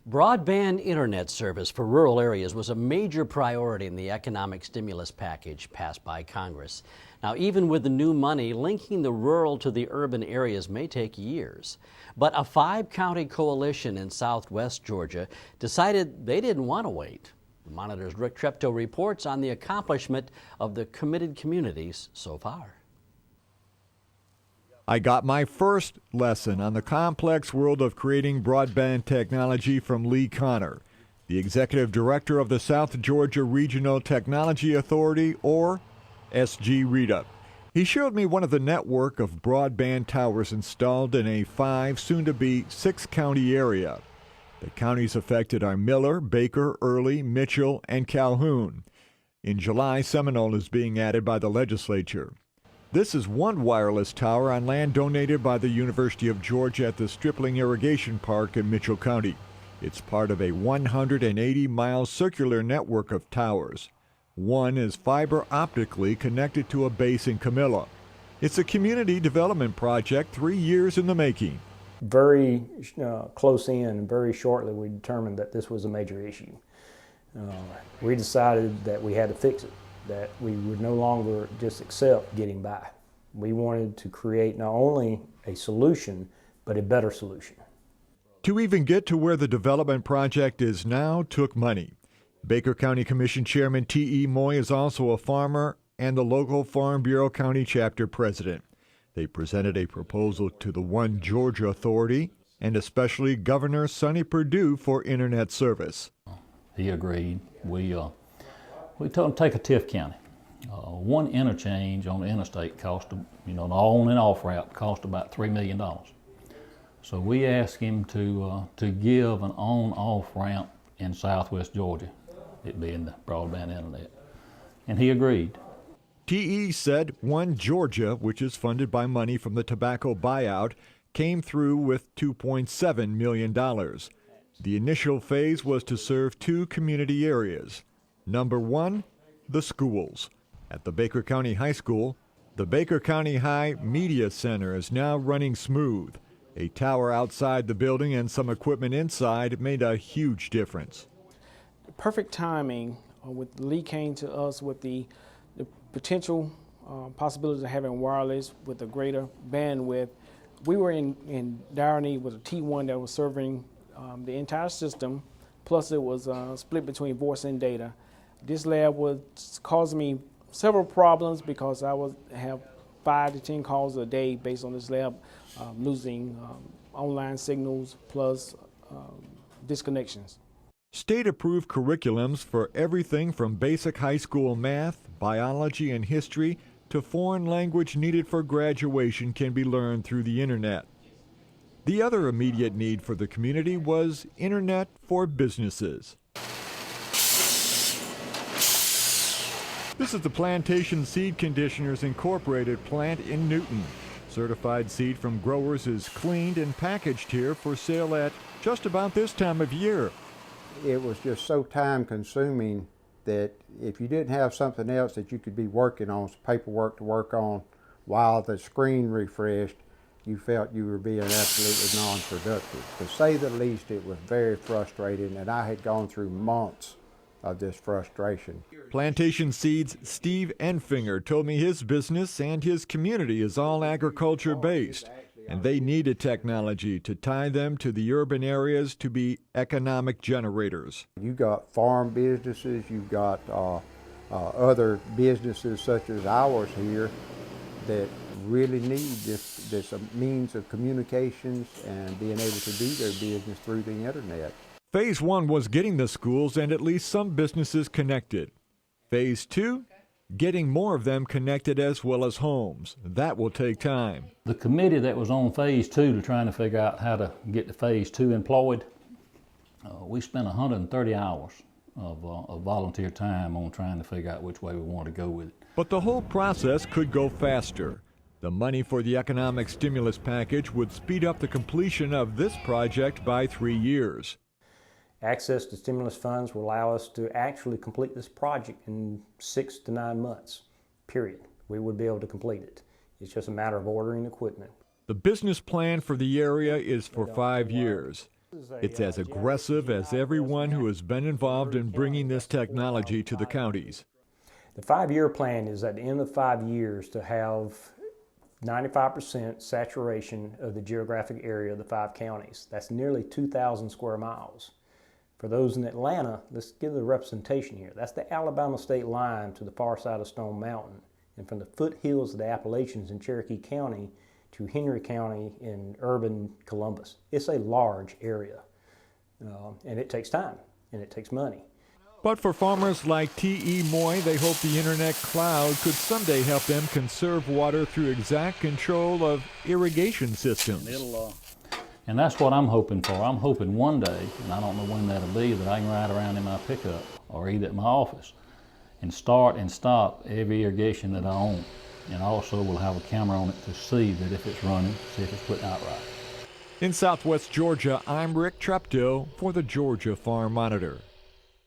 Broadband internet service for rural areas was a major priority in the economic stimulus package passed by Congress. Now, even with the new money, linking the rural to the urban areas may take years. But a 5-county coalition in southwest Georgia decided they didn't want to wait. The Monitor's Rick Treptow reports on the accomplishment of the committed communities so far. I got my first lesson on the complex world of creating broadband technology from Lee Connor, the executive director of the South Georgia Regional Technology Authority, or SGRITA. He showed me one of the network of broadband towers installed in a 5, soon-to-be 6-county area. The counties affected are Miller, Baker, Early, Mitchell, and Calhoun. In July, Seminole is being added by the legislature. This is one wireless tower on land donated by the University of Georgia at the Stripling Irrigation Park in Mitchell County. It's part of a 180-mile circular network of towers. One is fiber optically connected to a base in Camilla. It's a community development project 3 years in the making. Very close in, very shortly, we determined that this was a major issue. We decided that we had to fix it, that we would no longer just accept getting by. We wanted to create not only a solution, but a better solution. To even get to where the development project is now took money. Baker County Commission Chairman T.E. Moy is also a farmer and the local Farm Bureau County Chapter President. They presented a proposal to the One Georgia Authority and especially Governor Sonny Perdue for internet service. He agreed. We told him to take a Tiff County. One interchange on the interstate cost, the on and off route cost about $3 million. So we asked him to give an on-off ramp in southwest Georgia, it being the broadband internet, and he agreed. TE said One Georgia, which is funded by money from the tobacco buyout, came through with $2.7 million. The initial phase was to serve 2 community areas. Number 1, the schools. At the Baker County High School, the Baker County High Media Center is now running smooth. A tower outside the building and some equipment inside made a huge difference. Perfect timing with Lee came to us with the potential possibilities of having wireless with a greater bandwidth. We were in dire need with a T1 that was serving the entire system, plus it was split between voice and data. This lab was causing me several problems because I would have 5 to 10 calls a day based on this lab, losing online signals plus disconnections. State-approved curriculums for everything from basic high school math, biology, and history to foreign language needed for graduation can be learned through the internet. The other immediate need for the community was internet for businesses. This is the Plantation Seed Conditioners Incorporated plant in Newton. Certified seed from growers is cleaned and packaged here for sale at just about this time of year. It was just so time consuming that if you didn't have something else that you could be working on, some paperwork to work on while the screen refreshed, you felt you were being absolutely non-productive. To say the least, it was very frustrating, and I had gone through months of this frustration. Plantation Seeds' Steve Enfinger told me his business and his community is all agriculture-based, and they needed technology to tie them to the urban areas to be economic generators. You got farm businesses, you've got other businesses such as ours here that really need this means of communications and being able to do their business through the internet. Phase 1 was getting the schools and at least some businesses connected. Phase 2, getting more of them connected as well as homes. That will take time. The committee that was on Phase 2 to trying to figure out how to get to Phase 2 employed, we spent 130 hours of volunteer time on trying to figure out which way we wanted to go with it. But the whole process could go faster. The money for the economic stimulus package would speed up the completion of this project by 3 years. Access to stimulus funds will allow us to actually complete this project in 6 to 9 months, period. We would be able to complete it. It's just a matter of ordering equipment. The business plan for the area is for 5 years. It's as aggressive as everyone who has been involved in bringing this technology to the counties. The 5-year plan is at the end of 5 years to have 95% saturation of the geographic area of the 5 counties. That's nearly 2,000 square miles. For those in Atlanta, let's give the representation here. That's the Alabama state line to the far side of Stone Mountain, and from the foothills of the Appalachians in Cherokee County to Henry County in urban Columbus. It's a large area, and it takes time, and it takes money. But for farmers like T.E. Moy, they hope the internet cloud could someday help them conserve water through exact control of irrigation systems. And that's what I'm hoping for. I'm hoping one day, and I don't know when that'll be, that I can ride around in my pickup or either at my office and start and stop every irrigation that I own. And also we'll have a camera on it to see that if it's running, see if it's putting out right. In Southwest Georgia, I'm Rick Treptow for the Georgia Farm Monitor.